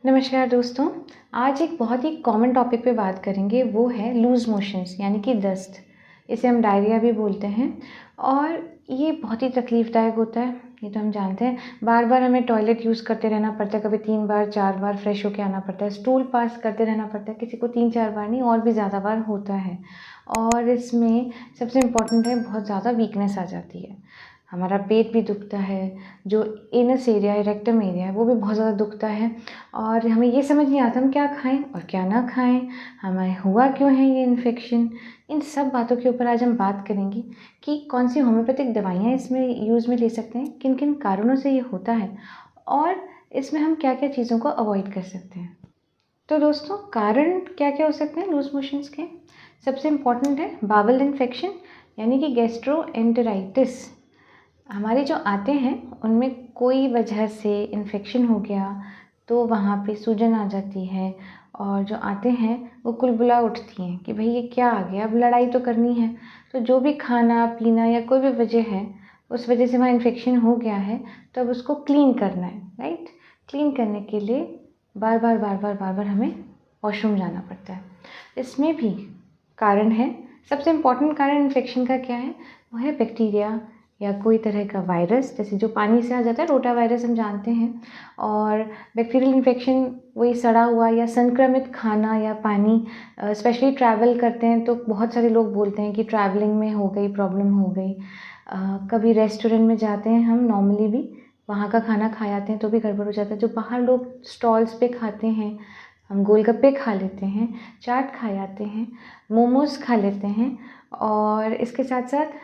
नमस्कार दोस्तों। आज एक बहुत ही कॉमन टॉपिक पे बात करेंगे, वो है लूज़ मोशंस यानी कि दस्त। इसे हम डायरिया भी बोलते हैं और ये बहुत ही तकलीफ़दायक होता है, ये तो हम जानते हैं। बार बार हमें टॉयलेट यूज़ करते रहना पड़ता है, कभी 3 बार 4 बार फ्रेश होके आना पड़ता है, स्टूल पास करते रहना पड़ता है, किसी को 3-4 बार नहीं और भी ज़्यादा बार होता है। और इसमें सबसे इम्पॉर्टेंट है, बहुत ज़्यादा वीकनेस आ जाती है, हमारा पेट भी दुखता है, जो एनस एरिया है, रेक्टम एरिया है, वो भी बहुत ज़्यादा दुखता है और हमें ये समझ नहीं आता हम क्या खाएं और क्या ना खाएं, हमें हुआ क्यों है ये इन्फेक्शन। इन सब बातों के ऊपर आज हम बात करेंगे कि कौन सी होम्योपैथिक दवाइयाँ इसमें यूज़ में ले सकते हैं, किन किन कारणों से ये होता है और इसमें हम क्या क्या चीज़ों को अवॉइड कर सकते हैं। तो दोस्तों, कारण क्या क्या हो सकते हैं लूज मोशंस के। सबसे इम्पॉर्टेंट है बावल इन्फेक्शन यानी कि गैस्ट्रोएंटेराइटिस। हमारे जो आते हैं उनमें कोई वजह से इन्फेक्शन हो गया तो वहाँ पे सूजन आ जाती है और जो आते हैं वो कुलबुला उठती हैं कि भाई ये क्या आ गया, अब लड़ाई तो करनी है। तो जो भी खाना पीना या कोई भी वजह है, उस वजह से वहाँ इन्फेक्शन हो गया है, तो अब उसको क्लीन करना है, राइट। क्लीन करने के लिए बार बार हमें वॉशरूम जाना पड़ता है। इसमें भी कारण है। सबसे इम्पॉर्टेंट कारण इन्फेक्शन का क्या है, वो है बैक्टीरिया या कोई तरह का वायरस, जैसे जो पानी से आ जाता है, रोटा वायरस हम जानते हैं। और बैक्टीरियल इन्फेक्शन वही सड़ा हुआ या संक्रमित खाना या पानी। स्पेशली ट्रैवल करते हैं तो बहुत सारे लोग बोलते हैं कि ट्रैवलिंग में हो गई प्रॉब्लम हो गई। कभी रेस्टोरेंट में जाते हैं हम, नॉर्मली भी वहाँ का खाना खा जाते हैं तो भी गड़बड़ हो जाता है। जो बाहर लोग स्टॉल्स पे खाते हैं, हम गोलगप्पे खा लेते हैं, चाट खा जाते हैं, मोमोज़ खा लेते हैं और इसके साथ साथ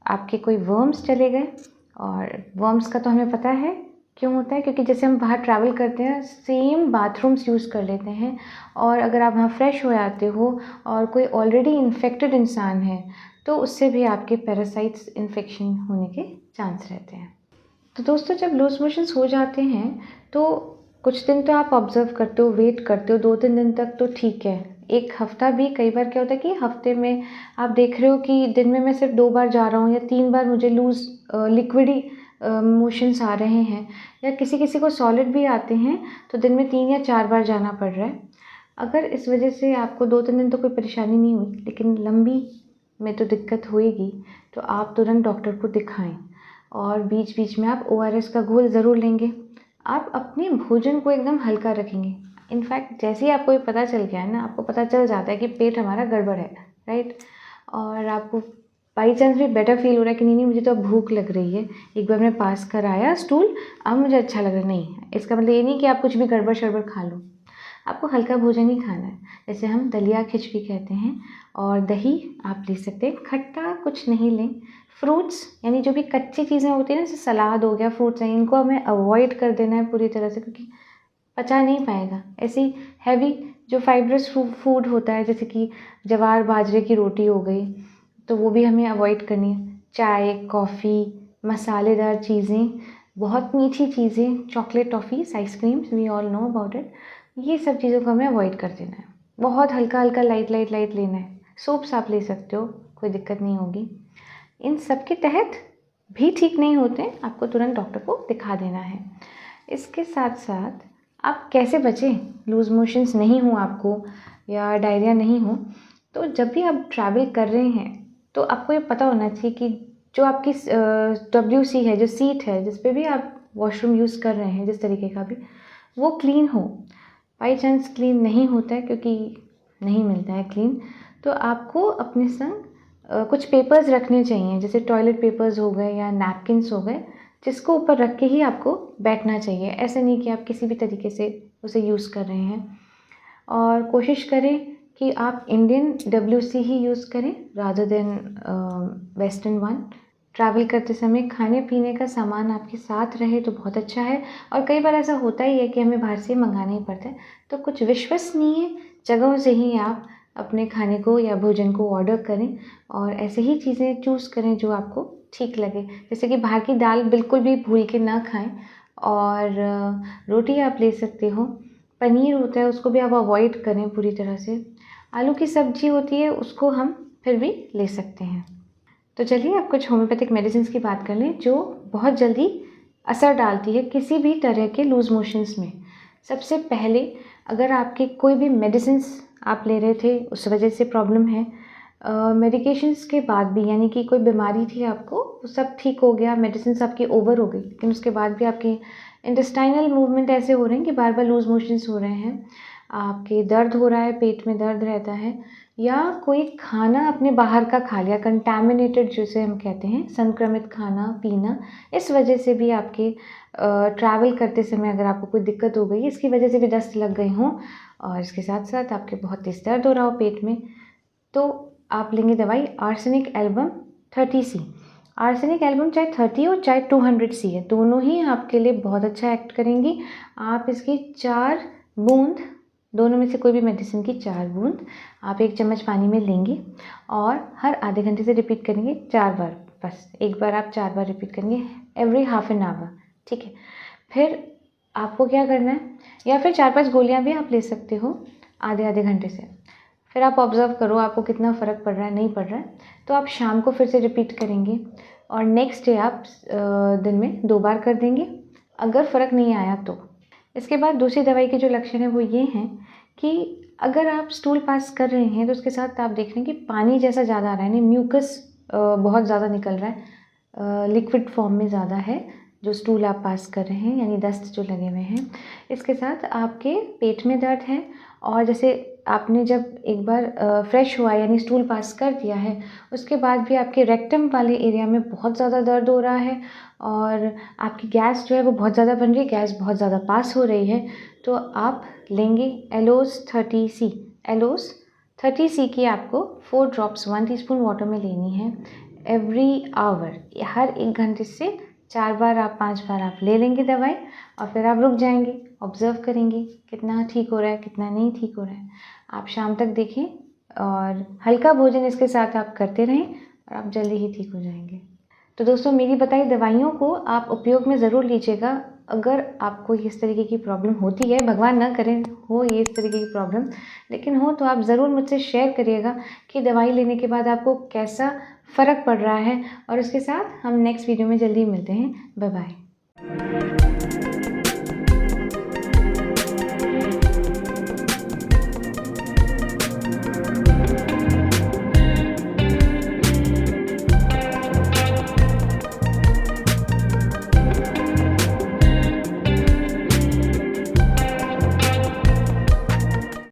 आपके कोई वर्म्स चले गए। और वर्म्स का तो हमें पता है क्यों होता है, क्योंकि जैसे हम बाहर ट्रैवल करते हैं सेम बाथरूम्स यूज़ कर लेते हैं और अगर आप वहाँ फ्रेश हो जाते हो और कोई ऑलरेडी इन्फेक्टेड इंसान है तो उससे भी आपके पैरासाइट्स इन्फेक्शन होने के चांस रहते हैं। तो दोस्तों, जब लूज मोशंस हो जाते हैं तो कुछ दिन तो आप ऑब्ज़र्व करते हो, वेट करते हो, 2-3 दिन तक तो ठीक है। 1 हफ़्ता भी, कई बार क्या होता है कि हफ़्ते में आप देख रहे हो कि दिन में मैं सिर्फ 2 बार जा रहा हूँ या 3 बार मुझे लूज़ लिक्विडी मोशंस आ रहे हैं, या किसी किसी को सॉलिड भी आते हैं तो दिन में 3 या 4 बार जाना पड़ रहा है। अगर इस वजह से आपको 2-3 दिन तो कोई परेशानी नहीं हुई, लेकिन लंबी में तो दिक्कत होएगी, तो आप तुरंत डॉक्टर को दिखाएं और बीच बीच में आप ORS का घोल ज़रूर लेंगे। आप अपने भोजन को एकदम हल्का रखेंगे। इनफैक्ट जैसे ही आपको ये पता चल गया है ना, आपको पता चल जाता है कि पेट हमारा गड़बड़ है, राइट। और आपको बाई चांस भी बेटर फील हो रहा है कि नहीं मुझे तो अब भूख लग रही है, एक बार मैं पास कराया स्टूल, अब मुझे अच्छा लग रहा है। नहीं, इसका मतलब ये नहीं कि आप कुछ भी गड़बड़ शड़बड़ खा लो, आपको हल्का भोजन ही खाना है। जैसे हम दलिया खिचड़ी कहते हैं, और दही आप ले सकते हैं, खट्टा कुछ नहीं लें। फ्रूट्स यानी जो भी कच्ची चीज़ें होती हैं ना, जैसे सलाद हो गया, फ्रूट्स हैं, इनको हमें अवॉइड कर देना है पूरी तरह से, क्योंकि पचा नहीं पाएगा। ऐसी हैवी जो फाइब्रस फूड होता है, जैसे कि ज्वार बाजरे की रोटी हो गई, तो वो भी हमें अवॉइड करनी है। चाय, कॉफ़ी, मसालेदार चीज़ें, बहुत मीठी चीज़ें, chocolate, toffees, ice creams, we all know about it. ये सब चीज़ों को हमें अवॉइड कर देना है। बहुत हल्का हल्का लाइट लेना है। सूप्स आप ले सकते हो, कोई दिक्कत नहीं होगी। इन सब के तहत भी ठीक नहीं होते, आपको तुरंत डॉक्टर को दिखा देना है। इसके साथ साथ आप कैसे बचें, लूज़ मोशंस नहीं हो आपको या डायरिया नहीं हो, तो जब भी आप ट्रैवल कर रहे हैं तो आपको ये पता होना चाहिए कि जो आपकी WC है, जो सीट है, जिस पे भी आप वॉशरूम यूज़ कर रहे हैं, जिस तरीके का भी, वो क्लीन हो। बाई चांस क्लीन नहीं होता है, क्योंकि नहीं मिलता है क्लीन, तो आपको अपने संग कुछ पेपर्स रखने चाहिए, जैसे टॉयलेट पेपर्स हो गए या नैपकिन्स हो गए, जिसको ऊपर रख के ही आपको बैठना चाहिए। ऐसा नहीं कि आप किसी भी तरीके से उसे यूज़ कर रहे हैं। और कोशिश करें कि आप इंडियन WC ही यूज़ करें rather than western one. Travel करते समय खाने पीने का सामान आपके साथ रहे तो बहुत अच्छा है। और कई बार ऐसा होता ही है कि हमें बाहर से मंगाना ही पड़ता है, तो कुछ विश्वसनीय जगहों से ही आप अपने खाने को या भोजन को ऑर्डर करें और ऐसे ही चीज़ें चूज़ करें जो आपको ठीक लगे। जैसे कि बाहर की दाल बिल्कुल भी भूल के ना खाएं, और रोटी आप ले सकते हो। पनीर होता है, उसको भी आप अवॉइड करें पूरी तरह से। आलू की सब्जी होती है, उसको हम फिर भी ले सकते हैं। तो चलिए अब कुछ होम्योपैथिक मेडिसिन की बात कर लें जो बहुत जल्दी असर डालती है किसी भी तरह के लूज़ मोशंस में। सबसे पहले अगर आपके कोई भी मेडिसिन्स आप ले रहे थे उस वजह से प्रॉब्लम है, मेडिकेशंस के बाद भी यानी कि कोई बीमारी थी आपको, वो सब ठीक हो गया, मेडिसिन्स आपकी ओवर हो गई, लेकिन उसके बाद भी आपके इंटेस्टाइनल मूवमेंट ऐसे हो रहे हैं कि बार बार लूज़ मोशंस हो रहे हैं, आपके दर्द हो रहा है, पेट में दर्द रहता है, या कोई खाना आपने बाहर का खा लिया, कंटैमिनेटेड जिसे हम कहते हैं, संक्रमित खाना पीना, इस वजह से भी आपके ट्रैवल करते समय अगर आपको कोई दिक्कत हो गई, इसकी वजह से भी दस्त लग गए हों और इसके साथ साथ आपके बहुत तेज़ दर्द हो रहा हो पेट में, तो आप लेंगे दवाई arsenic album 30C। Arsenic album चाहे 30 हो चाहे 200C है, दोनों ही आपके लिए बहुत अच्छा एक्ट करेंगी। आप इसकी 4 बूंद, दोनों में से कोई भी मेडिसिन की 4 बूंद आप 1 चम्मच पानी में लेंगे और हर आधे घंटे से रिपीट करेंगे 4 बार, बस एक बार आप 4 बार रिपीट करेंगे एवरी हाफ एन आवर, ठीक है। फिर आपको क्या करना है, या फिर 4-5 गोलियां भी आप ले सकते हो आधे आधे घंटे से। फिर आप ऑब्ज़र्व करो आपको कितना फ़र्क पड़ रहा है, नहीं पड़ रहा है, तो आप शाम को फिर से रिपीट करेंगे और नेक्स्ट डे आप दिन में 2 बार कर देंगे, अगर फ़र्क नहीं आया तो। इसके बाद दूसरी दवाई के जो लक्षण हैं वो ये हैं कि अगर आप स्टूल पास कर रहे हैं तो उसके साथ आप देख रहे हैं कि पानी जैसा ज़्यादा आ रहा है, यानी म्यूकस बहुत ज़्यादा निकल रहा है, लिक्विड फॉर्म में ज़्यादा है जो स्टूल आप पास कर रहे हैं, यानी दस्त जो लगे हुए हैं। इसके साथ आपके पेट में दर्द है और जैसे आपने जब एक बार फ्रेश हुआ यानी स्टूल पास कर दिया है, उसके बाद भी आपके रेक्टम वाले एरिया में बहुत ज़्यादा दर्द हो रहा है और आपकी गैस जो है वो बहुत ज़्यादा बन रही है, गैस बहुत ज़्यादा पास हो रही है, तो आप लेंगे एलोस 30C। एलोस 30C की आपको 4 ड्रॉप्स 1 टीस्पून वाटर में लेनी है एवरी आवर, हर 1 घंटे से 4 बार आप 5 बार आप ले लेंगे दवाई और फिर आप रुक जाएंगे, ऑब्ज़र्व करेंगे कितना ठीक हो रहा है कितना नहीं ठीक हो रहा है। आप शाम तक देखें और हल्का भोजन इसके साथ आप करते रहें और आप जल्दी ही ठीक हो जाएंगे। तो दोस्तों मेरी बताई दवाइयों को आप उपयोग में ज़रूर लीजिएगा। अगर आपको इस तरीके की प्रॉब्लम होती है, भगवान ना करें हो ये इस तरीके की प्रॉब्लम, लेकिन हो तो आप ज़रूर मुझसे शेयर करिएगा कि दवाई लेने के बाद आपको कैसा फ़र्क पड़ रहा है। और उसके साथ हम नेक्स्ट वीडियो में जल्दी मिलते हैं। Bye bye.